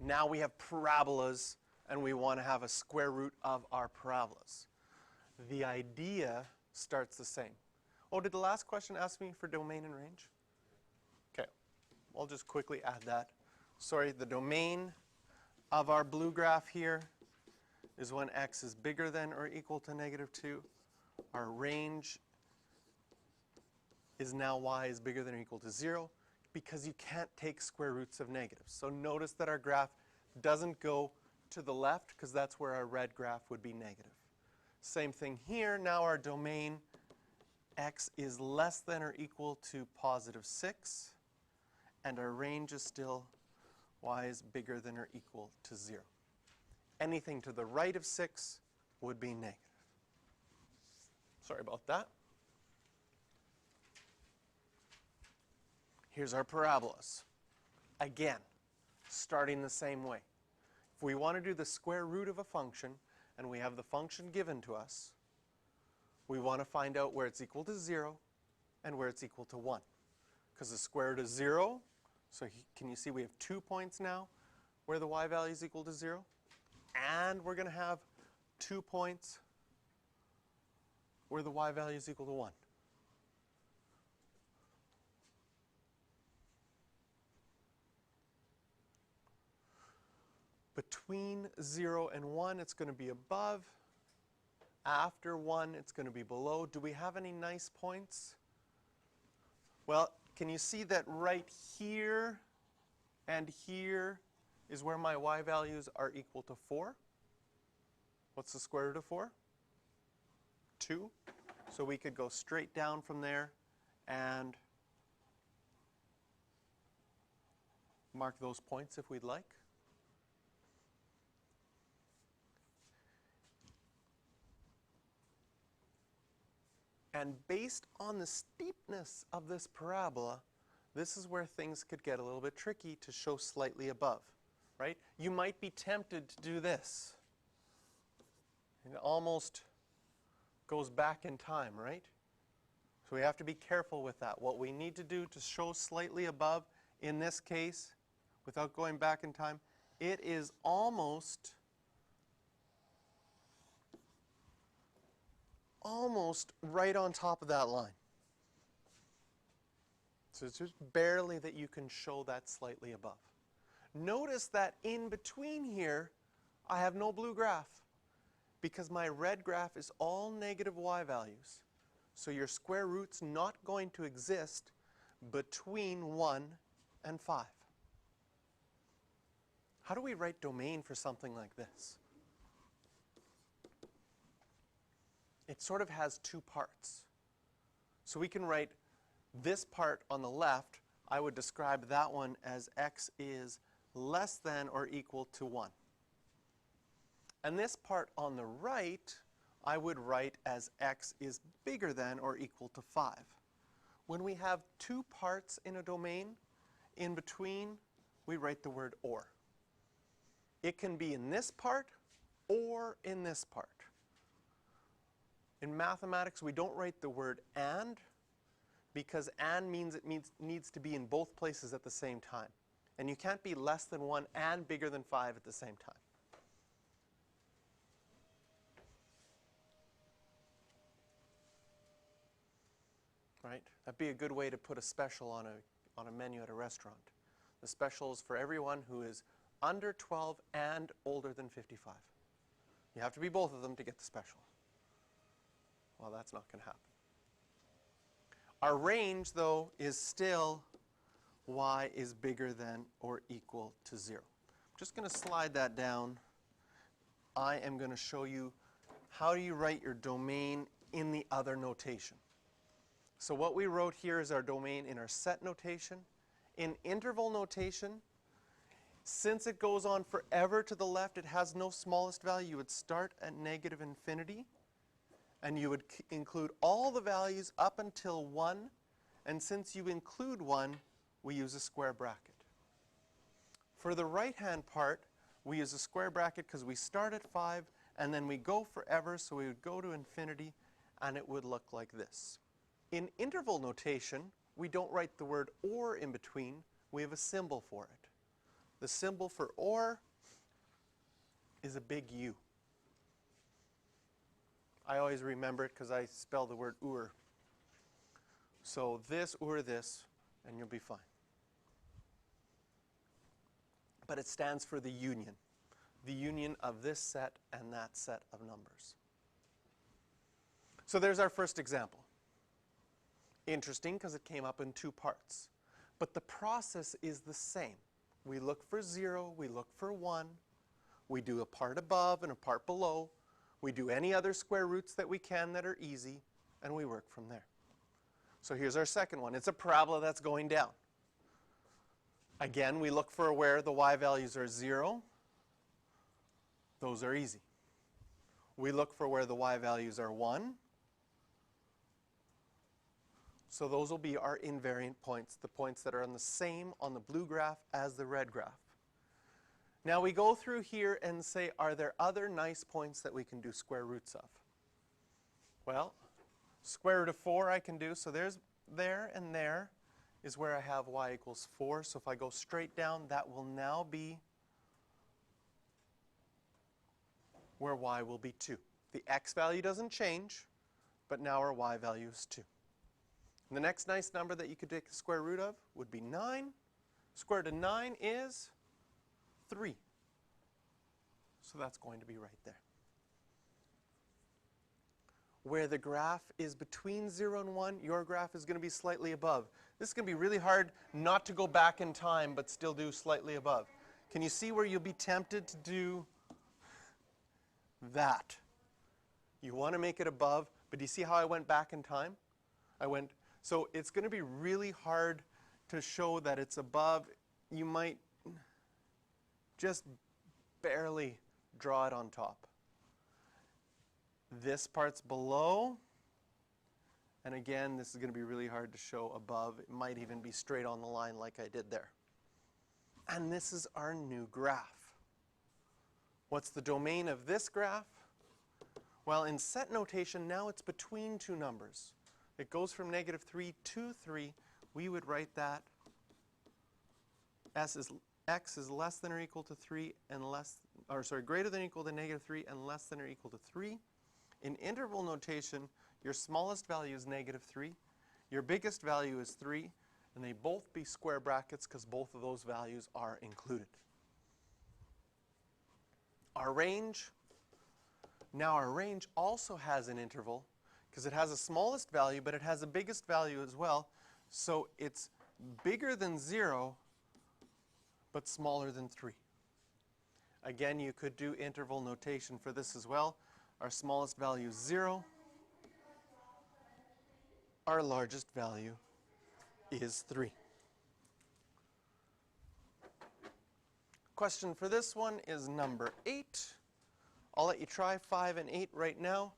Now we have parabolas, and we want to have a square root of our parabolas. The idea starts the same. Oh, did the last question ask me for domain and range? Okay, I'll just quickly add that. Sorry, the domain of our blue graph here is when x is bigger than or equal to -2. Our range is now y is bigger than or equal to 0, because you can't take square roots of negatives. So notice that our graph doesn't go to the left, because that's where our red graph would be negative. Same thing here. Now our domain, x is less than or equal to +6, and our range is still y is bigger than or equal to 0. Anything to the right of 6 would be negative. Sorry about that. Here's our parabolas. Again, starting the same way. If we want to do the square root of a function, and we have the function given to us, we want to find out where it's equal to 0 and where it's equal to 1. Because the square root is 0, so can you see we have 2 points now where the y value is equal to 0? And we're going to have 2 points where the y value is equal to 1. Between 0 and 1, it's going to be above. After 1, it's going to be below. Do we have any nice points? Well, can you see that right here and here is where my y values are equal to 4? What's the square root of 4? 2. So we could go straight down from there and mark those points if we'd like. And based on the steepness of this parabola, this is where things could get a little bit tricky to show slightly above, right? You might be tempted to do this. It almost goes back in time, right? So we have to be careful with that. What we need to do to show slightly above, in this case, without going back in time, it is almost right on top of that line. So it's just barely that you can show that slightly above. Notice that in between here, I have no blue graph, because my red graph is all negative y values. So your square root's not going to exist between 1 and 5. How do we write domain for something like this? It sort of has 2 parts. So we can write this part on the left. I would describe that one as x is less than or equal to 1. And this part on the right, I would write as x is bigger than or equal to 5. When we have 2 parts in a domain, in between, we write the word or. It can be in this part or in this part. In mathematics, we don't write the word and, because and means it needs to be in both places at the same time. And you can't be less than 1 and bigger than 5 at the same time. Right? That'd be a good way to put a special on a menu at a restaurant. The special is for everyone who is under 12 and older than 55. You have to be both of them to get the special. Well, that's not going to happen. Our range, though, is still y is bigger than or equal to 0. I'm just going to slide that down. I am going to show you how do you write your domain in the other notation. So what we wrote here is our domain in our set notation. In interval notation, since it goes on forever to the left, it has no smallest value. You would start at -infinity. And you would include all the values up until 1. And since you include 1, we use a square bracket. For the right-hand part, we use a square bracket because we start at 5, and then we go forever, so we would go to infinity, and it would look like this. In interval notation, we don't write the word or in between. We have a symbol for it. the symbol for or is a big U. I always remember it because I spell the word or. So this or this, and you'll be fine. But it stands for the union of this set and that set of numbers. So there's our first example. Interesting because it came up in two parts. But the process is the same. We look for 0, we look for 1, we do a part above and a part below, we do any other square roots that we can that are easy, and we work from there. So here's our second one. It's a parabola that's going down. Again, we look for where the y values are 0. Those are easy. We look for where the y values are 1. So those will be our invariant points, the points that are on the same on the blue graph as the red graph. Now we go through here and say, are there other nice points that we can do square roots of? Well, square root of 4 I can do, so there's there and there is where I have y equals 4. So if I go straight down, that will now be where y will be 2. The x value doesn't change, but now our y value is 2. And the next nice number that you could take the square root of would be 9. Square root of 9 is 3. So that's going to be right there. Where the graph is between 0 and 1, your graph is going to be slightly above. This is going to be really hard not to go back in time but still do slightly above. Can you see where you'll be tempted to do that? You want to make it above, but do you see how I went back in time? So it's going to be really hard to show that it's above. You might just barely draw it on top. This part's below. And again, this is going to be really hard to show above. It might even be straight on the line like I did there. And this is our new graph. What's the domain of this graph? Well, in set notation, now it's between two numbers. It goes from -3 to 3. We would write that as x is less than or equal to 3 and greater than or equal to -3 and less than or equal to 3. In interval notation, your smallest value is -3, your biggest value is 3, and they both be square brackets because both of those values are included. Our range, now our range also has an interval because it has a smallest value, but it has a biggest value as well. So it's bigger than 0, but smaller than 3. Again, you could do interval notation for this as well. Our smallest value is 0. Our largest value is 3. Question for this one is number 8. I'll let you try 5 and 8 right now.